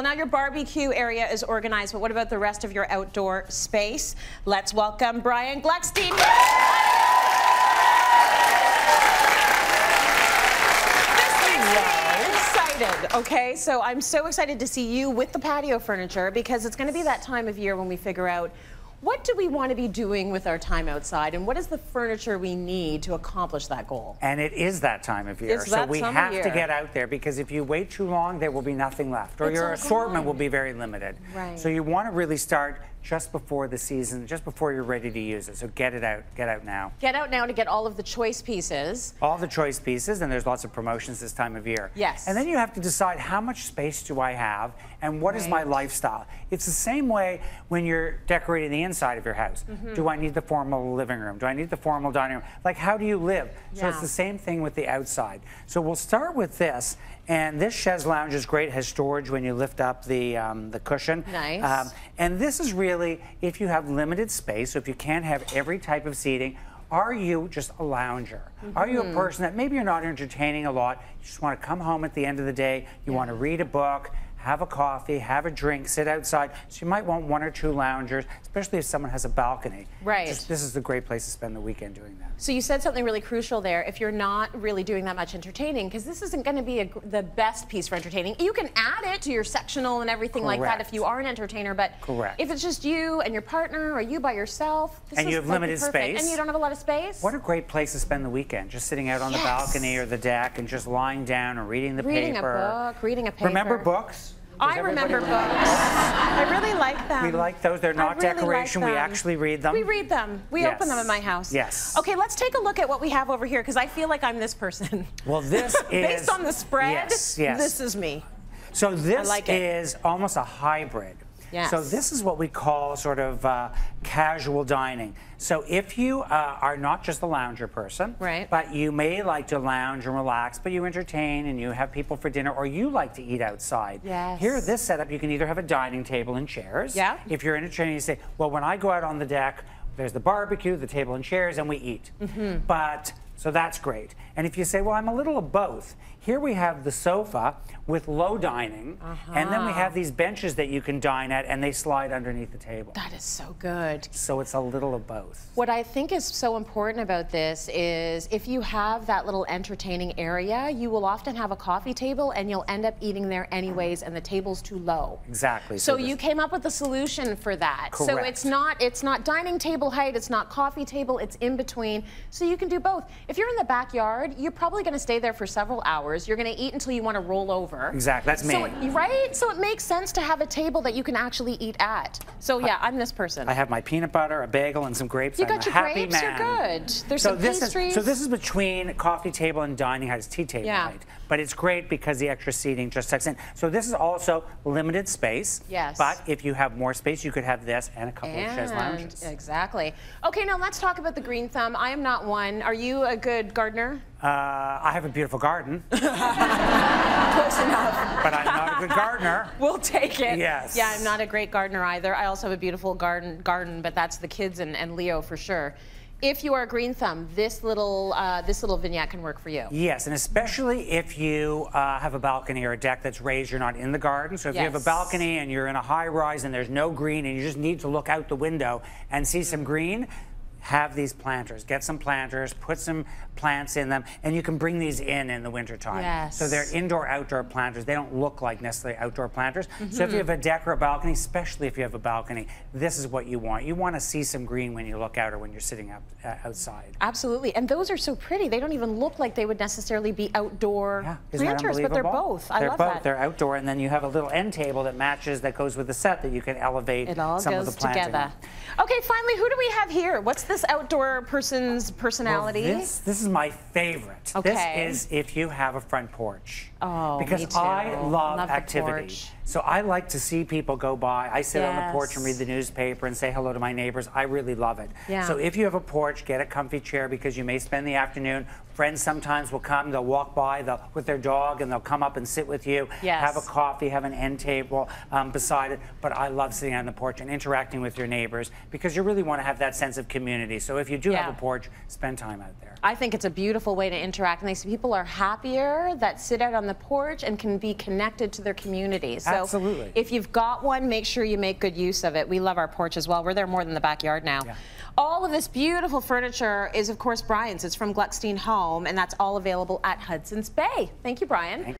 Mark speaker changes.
Speaker 1: Well, now your barbecue area is organized, but what about the rest of your outdoor space? Let's welcome Brian Gluckstein. Excited, okay? So I'm so excited to see you with the patio furniture because it's going to be that time of year when we figure out what do we want to be doing with our time outside, and what is the furniture we need to accomplish that goal?
Speaker 2: And it is that time of year, so we have to get out there, because if you wait too long, there will be nothing left, or your assortment will be very limited.
Speaker 1: Right.
Speaker 2: So you want to really start just before the season, just before you're ready to use it. So get it out, get out now.
Speaker 1: Get out now to get all of the choice pieces.
Speaker 2: All the choice pieces, and there's lots of promotions this time of year.
Speaker 1: Yes.
Speaker 2: And then you have to decide, how much space do I have, and what is my lifestyle? It's the same way when you're decorating the inside of your house. Do I need the formal living room? Do I need the formal dining room? Like, how do you live? So it's the same thing with the outside. So we'll start with this. And this chaise lounge is great. It has storage when you lift up the cushion.
Speaker 1: Nice.
Speaker 2: And this is really, if you have limited space, so if you can't have every type of seating, are you just a lounger? Are you a person that maybe you're not entertaining a lot, you just want to come home at the end of the day, you want to read a book, have a coffee, have a drink, sit outside. So you might want one or two loungers, especially if someone has a balcony.
Speaker 1: Right.
Speaker 2: This is a great place to spend the weekend doing that.
Speaker 1: So you said something really crucial there. If you're not really doing that much entertaining, because this isn't going to be the best piece for entertaining. You can add it to your sectional and everything like that if you are an entertainer, but if it's just you and your partner, or you by yourself, this
Speaker 2: and you have limited space,
Speaker 1: and you don't have a lot of space.
Speaker 2: What a great place to spend the weekend, just sitting out on the balcony or the deck and just lying down and reading the paper.
Speaker 1: Reading a book, reading a paper.
Speaker 2: Remember books?
Speaker 1: I remember books. I really like them.
Speaker 2: We like those. They're not decoration. We actually read them.
Speaker 1: We read them. We open them in my house.
Speaker 2: Yes.
Speaker 1: Okay, let's take a look at what we have over here, because I feel like I'm this person.
Speaker 2: Well, this is...
Speaker 1: Based on the spread, this is me.
Speaker 2: So this is almost a hybrid.
Speaker 1: Yes.
Speaker 2: So this is what we call sort of casual dining. So if you are not just a lounger person, but you may like to lounge and relax, but you entertain and you have people for dinner, or you like to eat outside.
Speaker 1: Yes.
Speaker 2: Here, this setup, you can either have a dining table and chairs.
Speaker 1: Yeah.
Speaker 2: If you're entertaining, you say, well, when I go out on the deck, there's the barbecue, the table and chairs, and we eat. So that's great. And if you say, well, I'm a little of both, here we have the sofa with low dining, and then we have these benches that you can dine at, and they slide underneath the table.
Speaker 1: That is so good.
Speaker 2: So it's a little of both.
Speaker 1: What I think is so important about this is if you have that little entertaining area, you will often have a coffee table, and you'll end up eating there anyways, and the table's too low.
Speaker 2: Exactly.
Speaker 1: So you came up with a solution for that.
Speaker 2: Correct.
Speaker 1: So it's not dining table height, it's not coffee table, it's in between. So you can do both. If you're in the backyard, you're probably going to stay there for several hours. You're going to eat until you want to roll over.
Speaker 2: Exactly, that's me.
Speaker 1: Right? So it makes sense to have a table that you can actually eat at. So yeah, I'm this person.
Speaker 2: I have my peanut butter, a bagel, and some grapes.
Speaker 1: You got your grapes,
Speaker 2: man.
Speaker 1: you're good. There's some pastries.
Speaker 2: So this is between coffee table and dining height. It's tea table height. But it's great because the extra seating just tucks in. So this is also limited space.
Speaker 1: Yes.
Speaker 2: But if you have more space, you could have this and a couple of chaise lounges.
Speaker 1: Exactly. Okay, now let's talk about the green thumb. I am not one. Are you a good gardener?
Speaker 2: I have a beautiful garden.
Speaker 1: Close enough.
Speaker 2: But I'm not a good gardener.
Speaker 1: We'll take it.
Speaker 2: Yes.
Speaker 1: Yeah, I'm not a great gardener either. I also have a beautiful garden, but that's the kids and Leo for sure. If you are a green thumb, this little vignette can work for you. Yes,
Speaker 2: and especially if you have a balcony or a deck that's raised, you're not in the garden. So if you have a balcony and you're in a high rise and there's no green and you just need to look out the window and see some green, have these planters. Get some planters, put some plants in them, and you can bring these in the wintertime.
Speaker 1: Yes.
Speaker 2: So they're indoor-outdoor planters. They don't look like necessarily outdoor planters. So if you have a deck or a balcony, especially if you have a balcony, this is what you want. You want to see some green when you look out or when you're sitting up outside.
Speaker 1: Absolutely, and those are so pretty. They don't even look like they would necessarily be outdoor planters, but they're both. I love that.
Speaker 2: They're outdoor, and then you have a little end table that matches, that goes with the set, that you can elevate some of the planting.
Speaker 1: It all goes together. Okay, finally, who do we have here? What's this outdoor person's personality?
Speaker 2: Well, this is my favorite.
Speaker 1: Okay.
Speaker 2: This is if you have a front porch.
Speaker 1: Oh,
Speaker 2: because
Speaker 1: me too.
Speaker 2: I love activity.
Speaker 1: Porch.
Speaker 2: So I like to see people go by. I sit on the porch and read the newspaper and say hello to my neighbors. I really love it. So if you have a porch, get a comfy chair, because you may spend the afternoon Friends sometimes will come, they'll walk by with their dog, and they'll come up and sit with you, have a coffee, have an end table beside it. But I love sitting on the porch and interacting with your neighbors, because you really want to have that sense of community. So if you do have a porch, spend time out there.
Speaker 1: I think it's a beautiful way to interact, and people are happier that sit out on the porch and can be connected to their community. So
Speaker 2: absolutely.
Speaker 1: If you've got one, make sure you make good use of it. We love our porch as well. We're there more than the backyard now. Yeah. All of this beautiful furniture is, of course, Brian's. It's from Gluckstein Home, and that's all available at Hudson's Bay. Thank you, Brian.